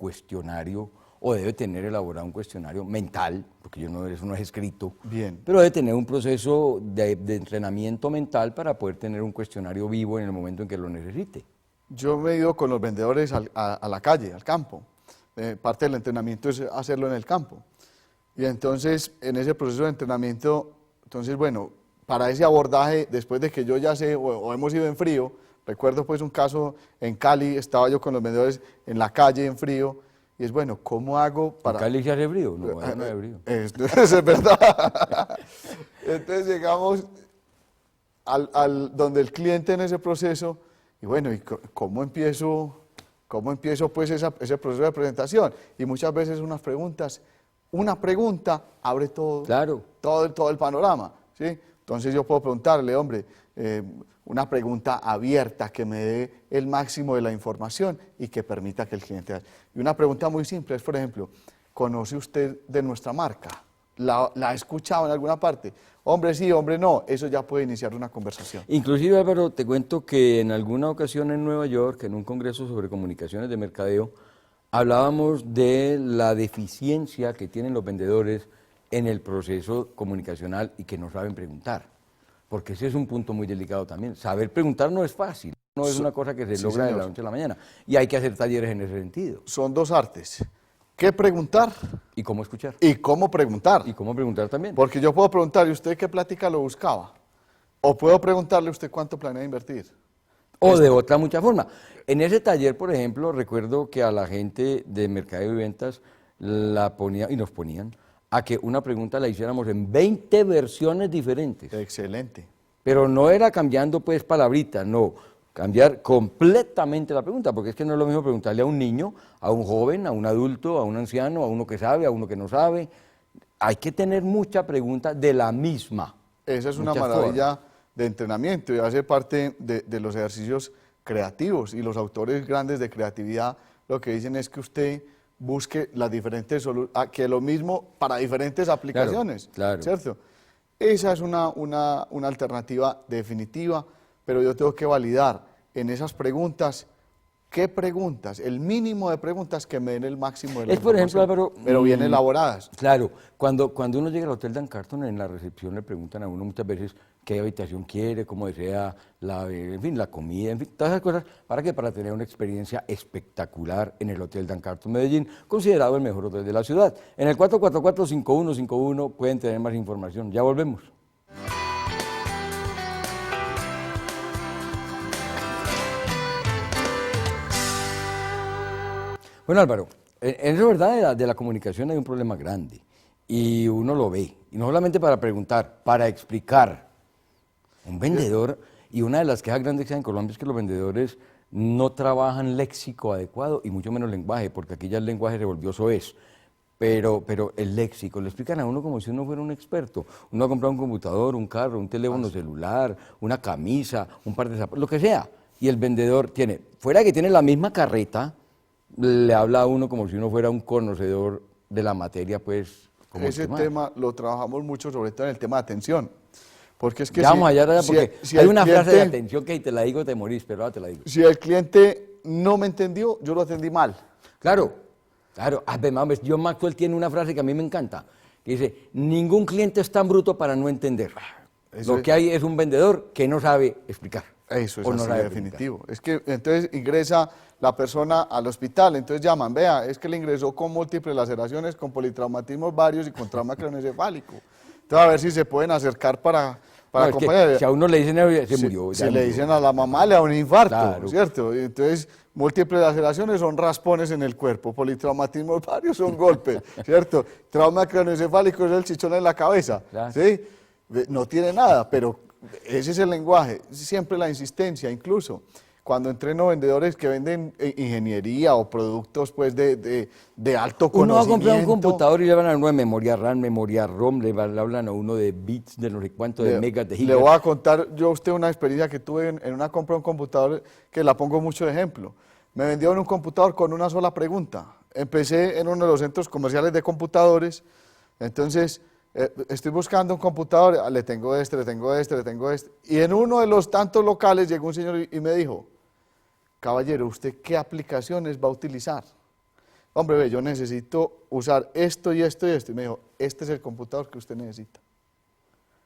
cuestionario o debe tener elaborado un cuestionario mental, porque eso no es escrito, Bien. pero debe tener un proceso de entrenamiento mental para poder tener un cuestionario vivo en el momento en que lo necesite. Yo me he ido con los vendedores a la calle, al campo. Parte del entrenamiento es hacerlo en el campo. Y entonces, en ese proceso de entrenamiento, entonces, bueno, para ese abordaje, después de que yo ya sé o hemos ido en frío, recuerdo pues un caso en Cali, estaba yo con los vendedores en la calle en frío, y es bueno, ¿cómo hago para...? ¿En Cali se hace frío? No, no hace frío. Eso es verdad. Entonces llegamos donde el cliente en ese proceso, y bueno, ¿y cómo empiezo pues ese proceso de presentación? Y muchas veces una pregunta abre todo, claro, todo el panorama, ¿sí? Entonces yo puedo preguntarle, hombre, una pregunta abierta que me dé el máximo de la información y que permita que el cliente haga. Y una pregunta muy simple es, por ejemplo, ¿conoce usted de nuestra marca? ¿La ha escuchado en alguna parte? Hombre sí, hombre no, eso ya puede iniciar una conversación. Inclusive, Álvaro, te cuento que en alguna ocasión en Nueva York, en un congreso sobre comunicaciones de mercadeo, hablábamos de la deficiencia que tienen los vendedores en el proceso comunicacional y que no saben preguntar, porque ese es un punto muy delicado también. Saber preguntar no es fácil, no es una cosa que se logra de la noche a la mañana, y hay que hacer talleres en ese sentido. Son dos artes, ¿qué preguntar? ¿Y cómo escuchar? Y cómo preguntar. Y cómo preguntar también. Porque yo puedo preguntarle, ¿usted qué plática lo buscaba? O puedo preguntarle, ¿usted cuánto planea invertir? O de otra mucha forma. En ese taller, por ejemplo, recuerdo que a la gente de mercadeo y ventas la ponía y nos ponían a que una pregunta la hiciéramos en 20 versiones diferentes. Excelente. Pero no era cambiando pues palabritas, no, cambiar completamente la pregunta, porque es que no es lo mismo preguntarle a un niño, a un joven, a un adulto, a un anciano, a uno que sabe, a uno que no sabe. Hay que tener mucha pregunta de la misma. Esa es una maravilla de entrenamiento y hace parte de los ejercicios creativos, y los autores grandes de creatividad lo que dicen es que usted busque las diferentes soluciones, que lo mismo para diferentes aplicaciones, claro. ¿cierto? Esa es una alternativa definitiva, pero yo tengo que validar en esas preguntas, ¿qué preguntas? El mínimo de preguntas que me den el máximo de la por ejemplo, Álvaro, pero bien elaboradas. Claro, cuando uno llega al Hotel Dan Carton, en la recepción le preguntan a uno muchas veces qué habitación quiere, cómo desea, en fin, la comida, en fin, todas esas cosas. ¿Para qué? Para tener una experiencia espectacular en el Hotel Dan Carton Medellín, considerado el mejor hotel de la ciudad. En el 444-5151 pueden tener más información. Ya volvemos. Bueno, Álvaro, en verdad de la comunicación hay un problema grande y uno lo ve, y no solamente para preguntar, para explicar. Un vendedor, y una de las quejas grandes que hay en Colombia es que los vendedores no trabajan léxico adecuado y mucho menos lenguaje, porque aquí ya el lenguaje se volvió soez. Pero el léxico, le explican a uno como si uno fuera un experto. Uno ha comprado un computador, un carro, un teléfono celular, una camisa, un par de zapatos, lo que sea. Y el vendedor tiene, fuera que tiene la misma carreta, le habla a uno como si uno fuera un conocedor de la materia, pues. Como ese tema lo trabajamos mucho, sobre todo en el tema de atención. Porque es que vamos allá, porque hay una frase de atención que te la digo, te morís, pero ahora te la digo. Si el cliente no me entendió, yo lo atendí mal. Claro, John Maxwell tiene una frase que a mí me encanta, que dice, ningún cliente es tan bruto para no entender. Lo que hay es un vendedor que no sabe explicar. Eso es así, definitivo. Es que entonces ingresa la persona al hospital, entonces llaman, vea, es que le ingresó con múltiples laceraciones, con politraumatismos varios y con trauma craneoencefálico. Entonces a ver si se pueden acercar para acompañar. Es que si a uno le dicen, se murió. Si le dicen a la mamá, le da un infarto, claro. ¿Cierto? Entonces, múltiples laceraciones son raspones en el cuerpo, politraumatismos varios son golpes, ¿cierto? Trauma craneoencefálico es el chichón en la cabeza, claro. ¿Sí? No tiene nada, pero ese es el lenguaje, siempre la insistencia, incluso cuando entreno vendedores que venden ingeniería o productos pues de alto conocimiento. Uno va a comprar un computador y le van a uno de memoria RAM, memoria ROM, le hablan a uno de bits, de no sé cuánto, de megas, de gigas. Le voy a contar yo a usted una experiencia que tuve en una compra de un computador que la pongo mucho de ejemplo. Me vendieron un computador con una sola pregunta. Empecé en uno de los centros comerciales de computadores, entonces estoy buscando un computador, le tengo este, le tengo este, le tengo este. Y en uno de los tantos locales llegó un señor y me dijo, caballero, ¿usted qué aplicaciones va a utilizar? hombre, ve, yo necesito usar esto y esto y esto. Y me dijo, este es el computador que usted necesita.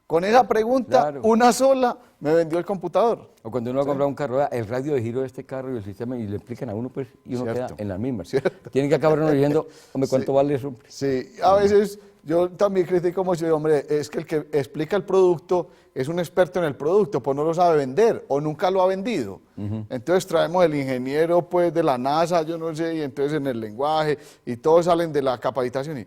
Con esa pregunta, Claro. una sola, me vendió el computador. O cuando uno va a comprar un carro, vea, el radio de giro de este carro y el sistema, y le explican a uno, pues, y uno Cierto. queda en las mismas. Cierto. Tiene que acabar uno diciendo, hombre, ¿cuánto Sí. vale eso? Sí, a veces yo también critico mucho, hombre, es que el que explica el producto es un experto en el producto, pues no lo sabe vender o nunca lo ha vendido. Entonces traemos el ingeniero pues de la NASA, yo no sé, y entonces en el lenguaje, y todos salen de la capacitación y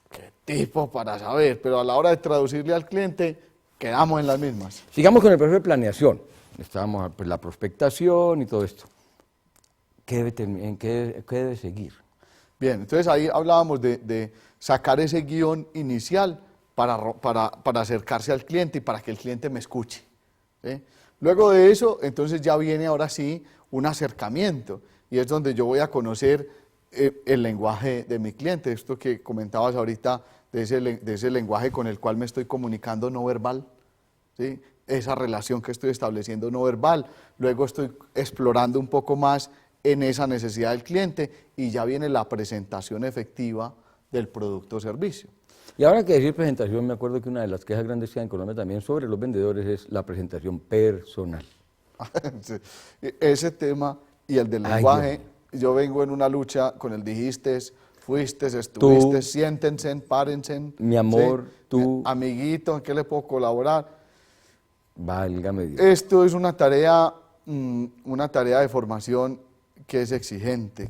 qué tipo para saber, pero a la hora de traducirle al cliente quedamos en las mismas. Sigamos con el proceso de planeación. Estábamos, pues, la prospectación y todo esto. ¿En qué debe seguir? Bien, entonces ahí hablábamos de sacar ese guión inicial para acercarse al cliente y para que el cliente me escuche. ¿Sí? Luego de eso, entonces ya viene ahora sí un acercamiento y es donde yo voy a conocer el lenguaje de mi cliente, esto que comentabas ahorita de ese lenguaje con el cual me estoy comunicando no verbal, ¿sí? Esa relación que estoy estableciendo no verbal, luego estoy explorando un poco más en esa necesidad del cliente y ya viene la presentación efectiva del producto o servicio. Y ahora que decir presentación, me acuerdo que una de las quejas grandes que hay en Colombia también sobre los vendedores es la presentación personal. Sí. Ese tema y el del Ay, lenguaje, yo vengo en una lucha con el dijiste, fuiste, estuviste, Tú. siéntense, párense. Mi amor, tú. Amiguito, ¿en qué le puedo colaborar? Válgame Dios. Esto es una tarea de formación que es exigente,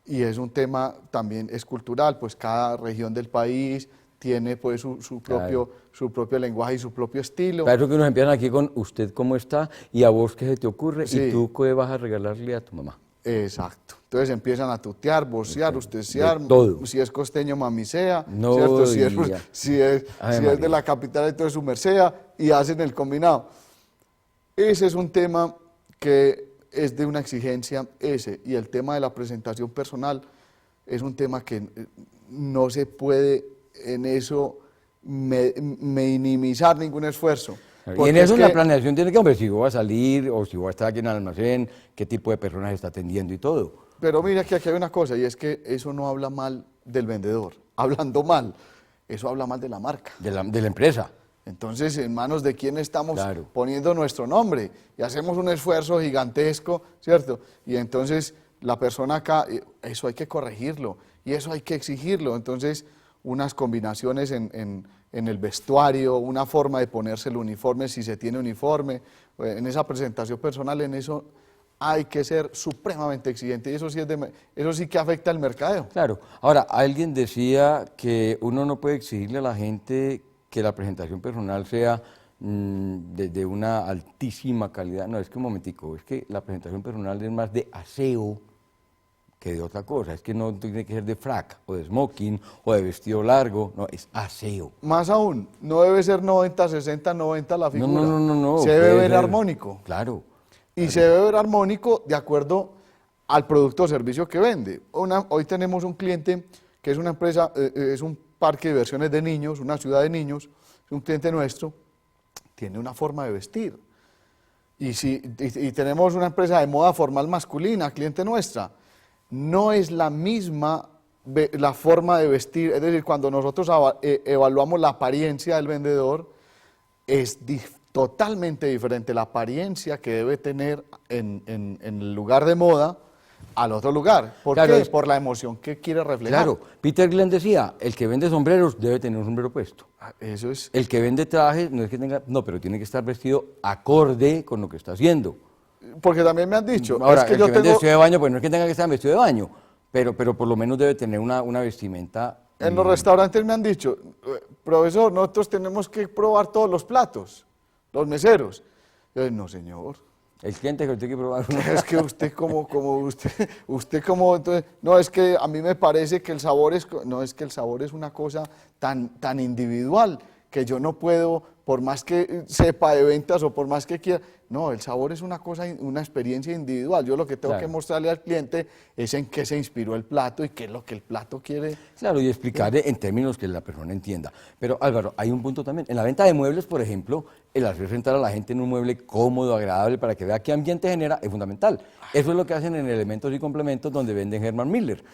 y es un tema también, es cultural, pues cada región del país tiene pues su propio lenguaje y su propio estilo. Para eso que nos empiezan aquí con usted cómo está y a vos qué se te ocurre Sí. y tú qué vas a regalarle a tu mamá. Exacto. Entonces empiezan a tutear, vocear, usted sear, todo. si es costeño, mami sea, No ¿cierto? Si es, diga. si es, Ave si es María. de la capital, entonces su merced, y hacen el combinado. Ese es un tema que es de una exigencia, y el tema de la presentación personal es un tema que no se puede en eso minimizar ningún esfuerzo. Y en Porque eso es la que- planeación tiene que, hombre, si voy a salir o si voy a estar aquí en el almacén, qué tipo de personas está atendiendo y todo. Pero mira que aquí hay una cosa, y es que eso no habla mal del vendedor. Hablando mal, eso habla mal de la marca. De la empresa. Entonces, ¿en manos de quién estamos Claro. poniendo nuestro nombre? Y hacemos un esfuerzo gigantesco, ¿cierto? Y entonces la persona acá, eso hay que corregirlo y eso hay que exigirlo. Entonces, unas combinaciones en el vestuario, una forma de ponerse el uniforme si se tiene uniforme, en esa presentación personal, en eso hay que ser supremamente exigente y eso eso sí que afecta al mercadeo. Claro. Ahora, alguien decía que uno no puede exigirle a la gente que la presentación personal sea de una altísima calidad. No, es que un momentico, es que la presentación personal es más de aseo que de otra cosa. Es que no tiene que ser de frac o de smoking o de vestido largo, no, es aseo. Más aún, no debe ser 90, 60, 90 la No, figura. no. Se debe puede ver ser. armónico. Claro. Y se debe ver armónico de acuerdo al producto o servicio que vende. Hoy tenemos un cliente que es una empresa, es un parque de diversiones de niños, una ciudad de niños, es un cliente nuestro, tiene una forma de vestir. Y tenemos una empresa de moda formal masculina, cliente nuestra. No es la misma la forma de vestir, es decir, cuando nosotros evaluamos la apariencia del vendedor, es totalmente diferente la apariencia que debe tener en el lugar de moda al otro lugar. ¿Por Claro, qué? Por la emoción que quiere reflejar. Claro, Peter Glenn decía, el que vende sombreros debe tener un sombrero puesto. Eso es. El que vende trajes no es que tenga, no, pero tiene que estar vestido acorde con lo que está haciendo. Porque también me han dicho, Ahora, es que el yo que vende tengo, vestido de baño, pues no es que tenga que estar vestido de baño, pero por lo menos debe tener una vestimenta. en los restaurantes me han dicho, profesor, nosotros tenemos que probar todos los platos, los meseros. Yo, no, señor. El cliente que tiene que probar uno. Es que usted usted como, entonces, no, es que a mí me parece que el sabor es, no, es que el sabor es una cosa tan individual que yo no puedo, por más que sepa de ventas o por más que quiera. No, el sabor es una cosa, una experiencia individual. Yo lo que tengo Claro. que mostrarle al cliente es en qué se inspiró el plato y qué es lo que el plato quiere. Claro, y explicarle en términos que la persona entienda. Pero Álvaro, hay un punto también. En la venta de muebles, por ejemplo, el hacer sentar a la gente en un mueble cómodo, agradable, para que vea qué ambiente genera, es fundamental. Eso es lo que hacen en Elementos y Complementos, donde venden Herman Miller.